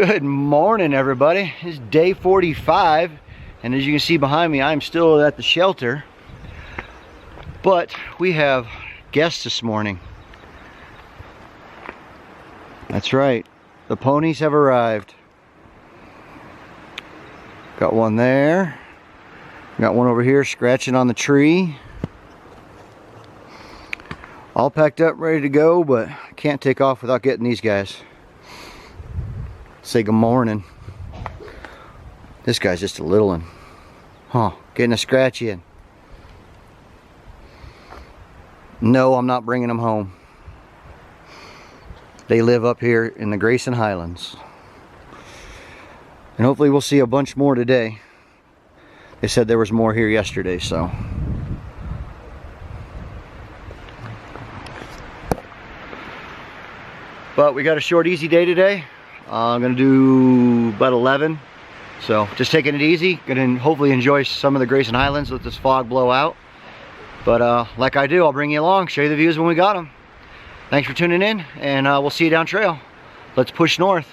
Good morning, everybody. It's day 45, and as you can see behind me, I'm still at the shelter. But we have guests this morning. That's right, the ponies have arrived. Got one there. Got one over here scratching on the tree. All packed up, ready to go, but can't take off without getting these guys. Say good morning. This guy's just a little one. Huh, getting a scratch in. No, I'm not bringing them home. They live up here in the Grayson Highlands. And hopefully we'll see a bunch more today. They said there was more here yesterday, so. But we got a short, easy day today. I'm gonna do about 11. So just taking it easy. Gonna hopefully enjoy some of the Grayson Highlands with this fog blow out. But like I do, I'll bring you along, show you the views when we got them. Thanks for tuning in, and we'll see you down trail. Let's push north,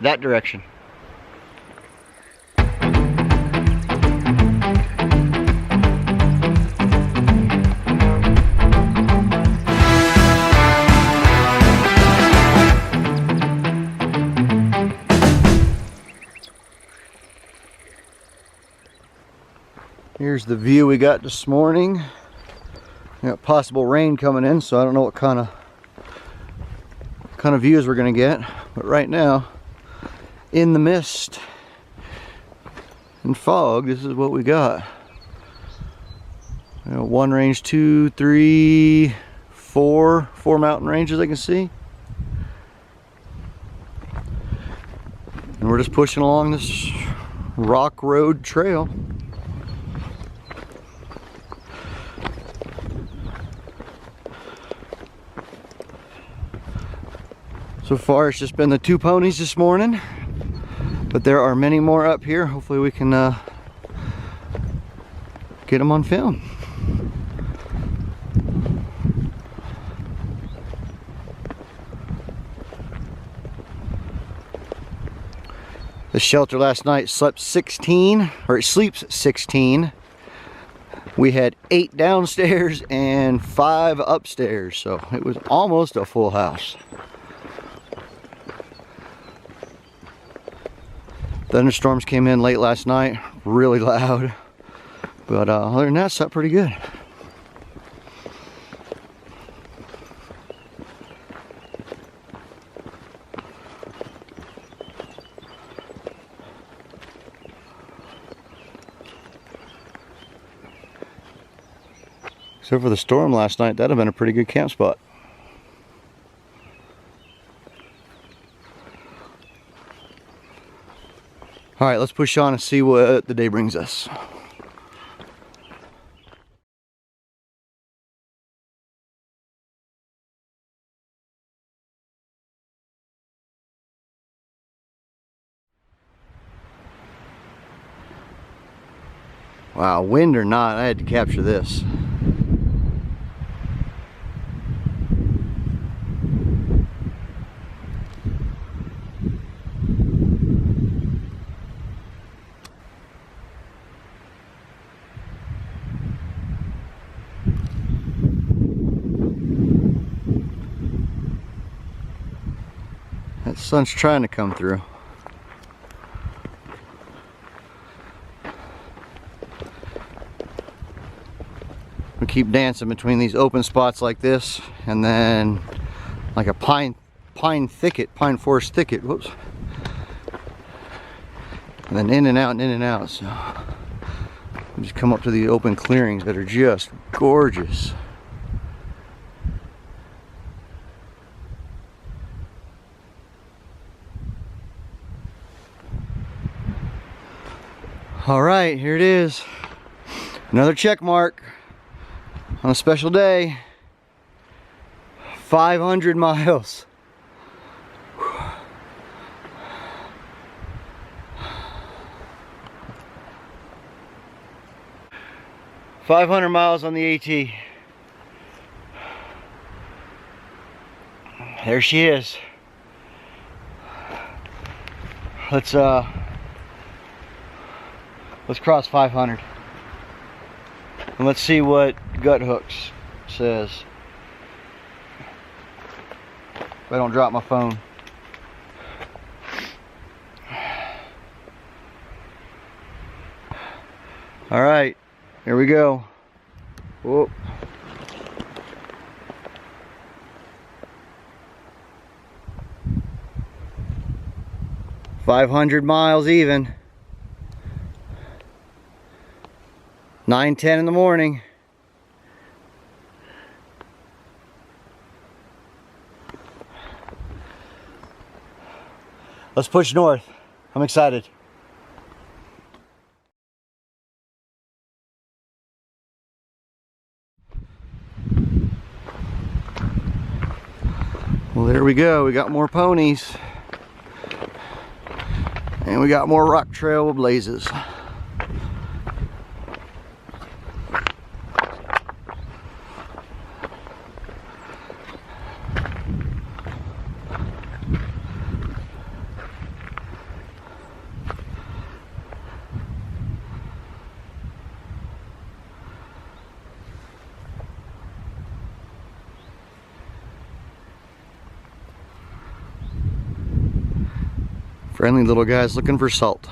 that direction. Here's the view we got this morning. We got possible rain coming in, so I don't know what kind of views we're gonna get. But right now, in the mist and fog, this is what we got. You know, one range, two, three, four mountain ranges I can see. And we're just pushing along this rock road trail. So far it's just been the two ponies this morning, but there are many more up here. Hopefully we can get them on film. The shelter last night slept 16, or it sleeps 16. We had 8 downstairs and 5 upstairs, so it was almost a full house. Thunderstorms came in late last night, really loud, but other than that, it slept pretty good. Except for the storm last night, that'd have been a pretty good camp spot. All right, let's push on and see what the day brings us. Wow, wind or not, I had to capture this. That sun's trying to come through. We keep dancing between these open spots like this, and then like a pine forest thicket. Whoops. And then in and out and in and out. So we just come up to the open clearings that are just gorgeous. All right, here it is. Another check mark on a special day. 500 miles. 500 miles on the AT. There she is. let's cross 500. And let's see what Gut Hooks says. If I don't drop my phone. All right, here we go. Whoop. $500 miles even. 9:10 in the morning. Let's push north. I'm excited. Well, there we go. We got more ponies. And we got more rock trail blazes. Friendly little guys looking for salt.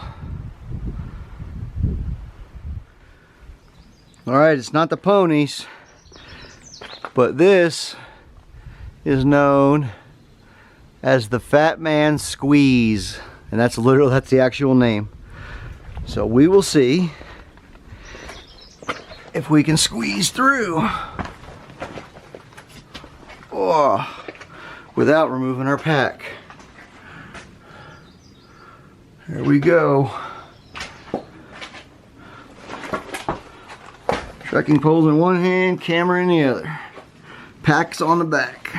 Alright, it's not the ponies, but this is known as the Fat Man Squeeze, and that's the actual name. So we will see if we can squeeze through without removing our pack. There we go. Trekking poles in one hand, camera in the other. Packs on the back.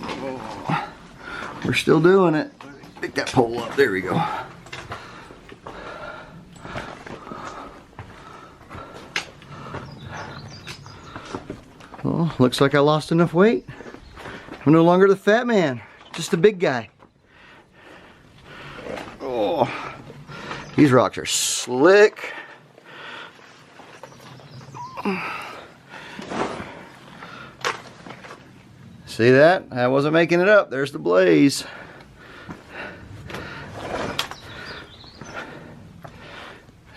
Oh, we're still doing it. Pick that pole up. There we go. Well, looks like I lost enough weight. I'm no longer the fat man, just the big guy. Oh, these rocks are slick. See that? I wasn't making it up. There's the blaze.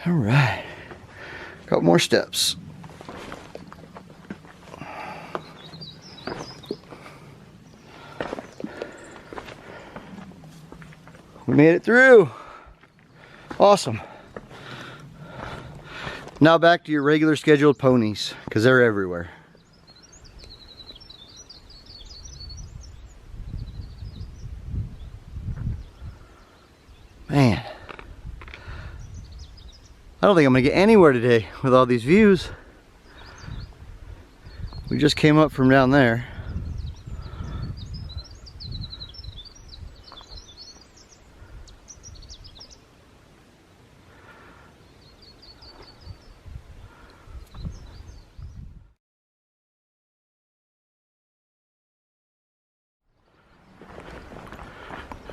All right, couple more steps. We made it through. Awesome. Now back to your regular scheduled ponies, because they're everywhere. Man, I don't think I'm gonna get anywhere today with all these views. We just came up from down there.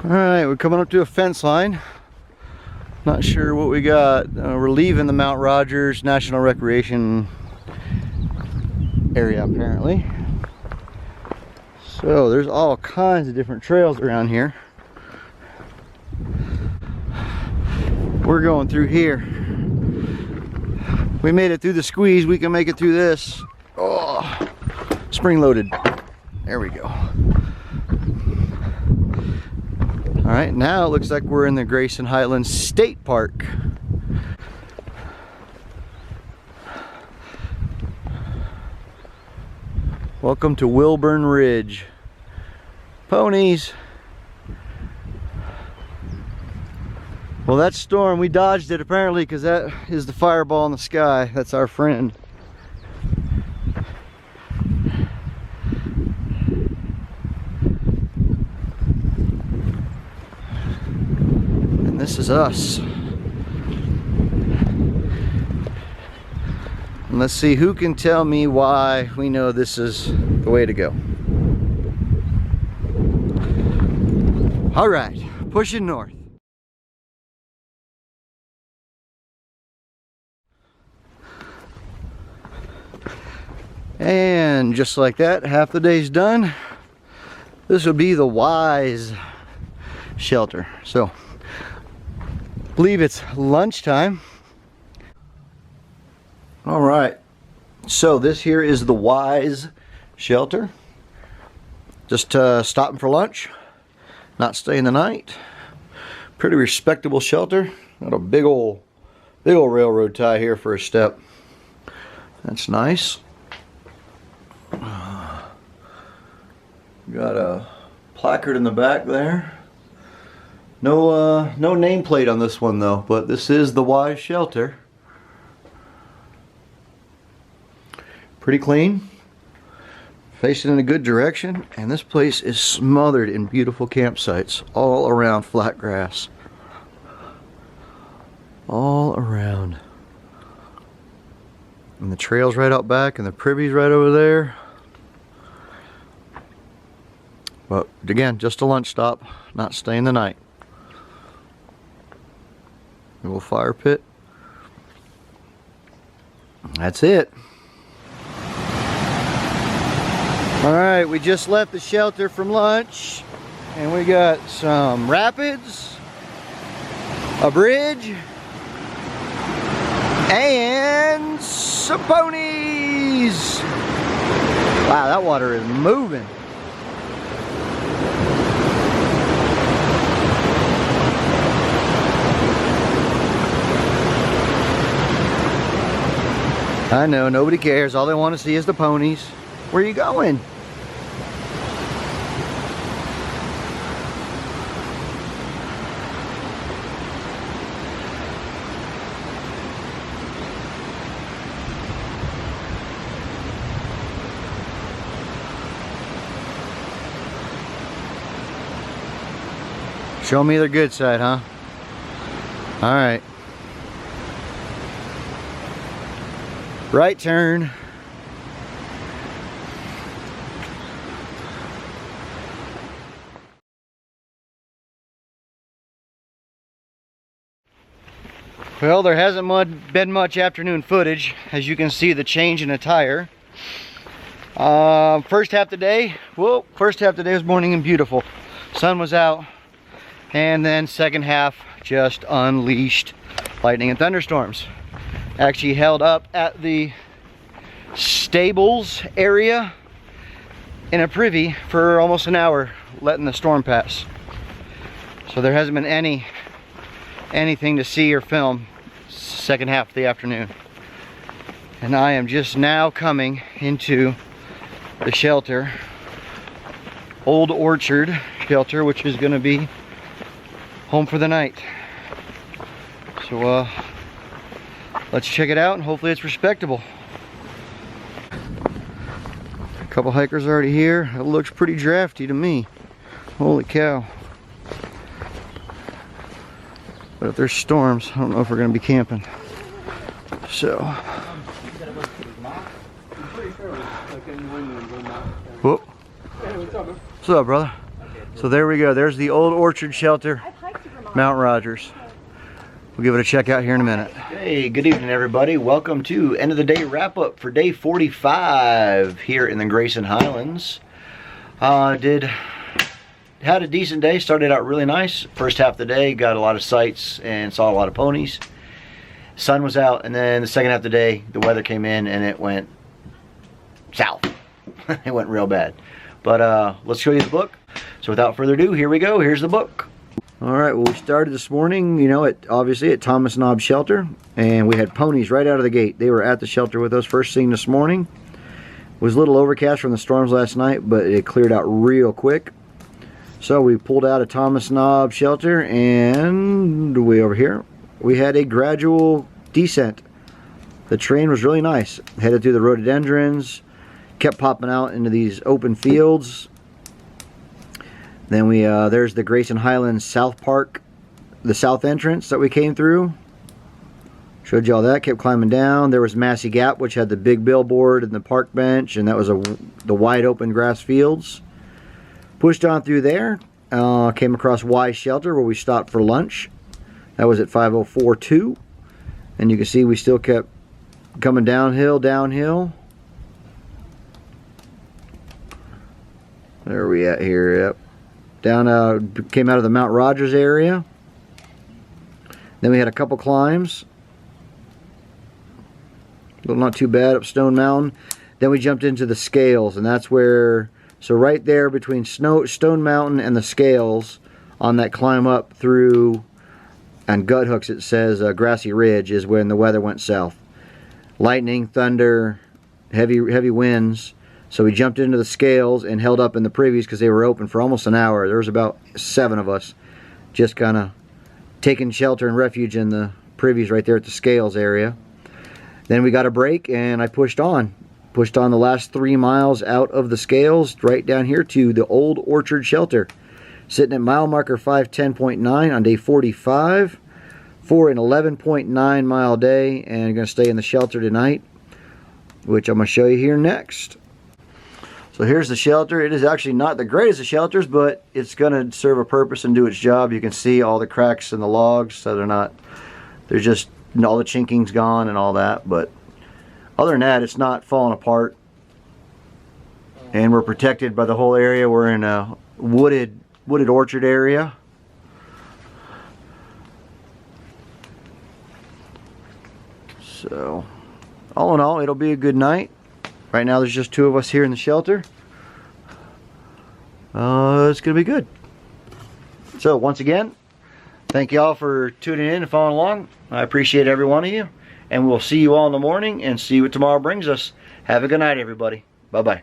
Alright, we're coming up to a fence line. Not sure what we got. We're leaving the Mount Rogers National Recreation area apparently. So there's all kinds of different trails around here. We're going through here. We made it through the squeeze, we can make it through this. Oh, spring loaded. There we go. All right, now it looks like we're in the Grayson Highlands State Park. Welcome to Wilburn Ridge. Ponies. Well, that storm, we dodged it apparently because that is the fireball in the sky. That's our friend. This is us. And let's see who can tell me why we know this is the way to go. All right, pushing north. And just like that, half the day's done. This will be the Wise shelter. So, I believe it's lunchtime. All right, so this here is the Wise shelter. Just stopping for lunch, not staying the night. Pretty respectable shelter. Got a big old railroad tie here for a step. That's nice. Got a placard in the back there. No nameplate on this one though, but this is the Wise shelter. Pretty clean, facing in a good direction, and this place is smothered in beautiful campsites all around flat grass. All around. And the trail's right out back, and the privy's right over there. But again, just a lunch stop, not staying the night. A little fire pit. That's it. Alright, we just left the shelter from lunch, and we got some rapids, a bridge, and some ponies. Wow, that water is moving. I know, nobody cares. All they want to see is the ponies. Where are you going? Show me the good side, huh? All right. Right turn. Well, there hasn't been much afternoon footage. As you can see, the change in attire. First half of the day was morning and beautiful. Sun was out. And then second half just unleashed lightning and thunderstorms. Actually held up at the stables area in a privy for almost an hour, letting the storm pass. So there hasn't been anything to see or film second half of the afternoon. And I am just now coming into the shelter, Old Orchard shelter, which is going to be home for the night. So let's check it out, and hopefully it's respectable. A couple hikers already here. It looks pretty drafty to me. Holy cow. But if there's storms, I don't know if we're going to be camping. So. Whoop. What's up, brother? So there we go. There's the Old Orchard shelter, Mount Rogers. We'll give it a check out here in a minute. Hey, good evening everybody. Welcome to end of the day wrap up for day 45 here in the Grayson Highlands. Had a decent day, started out really nice. First half of the day, got a lot of sights and saw a lot of ponies. Sun was out, and then the second half of the day, the weather came in and it went south. It went real bad. But let's show you the book. So without further ado, here we go. Here's the book. All right, well, we started this morning, you know, obviously at Thomas Knob Shelter, and we had ponies right out of the gate. They were at the shelter with us first thing this morning. It was a little overcast from the storms last night, but it cleared out real quick. So we pulled out of Thomas Knob Shelter, and way over here, we had a gradual descent. The terrain was really nice. Headed through the rhododendrons, kept popping out into these open fields. Then there's the Grayson Highlands South Park, the south entrance that we came through. Showed you all that, kept climbing down. There was Massey Gap, which had the big billboard and the park bench, and that was the wide open grass fields. Pushed on through there, came across Y Shelter where we stopped for lunch. That was at 5:04.2, and you can see we still kept coming downhill. Where are we at here? Yep. Down, came out of the Mount Rogers area. Then we had a couple climbs. Well, not too bad up Stone Mountain. Then we jumped into the Scales, and that's where, so right there between Stone Mountain and the Scales, on that climb up through, and Gut Hooks it says Grassy Ridge, is when the weather went south. Lightning, thunder, heavy winds. So we jumped into the Scales and held up in the Privies because they were open for almost an hour. There was about 7 of us just kind of taking shelter and refuge in the Privies right there at the Scales area. Then we got a break and I pushed on the last 3 miles out of the Scales right down here to the Old Orchard Shelter, sitting at mile marker 510.9 on day 45 for an 11.9 mile day, and I'm going to stay in the shelter tonight, which I'm going to show you here next. So here's the shelter. It is actually not the greatest of shelters, but it's going to serve a purpose and do its job. You can see all the cracks in the logs, so they're just, all the chinking's gone and all that, but other than that, it's not falling apart. And we're protected by the whole area. We're in a wooded orchard area. So, all in all, it'll be a good night. Right now there's just 2 of us here in the shelter. It's gonna be good. So once again, thank you all for tuning in and following along. I appreciate every one of you, and we'll see you all in the morning and see what tomorrow brings us. Have a good night, everybody. Bye bye.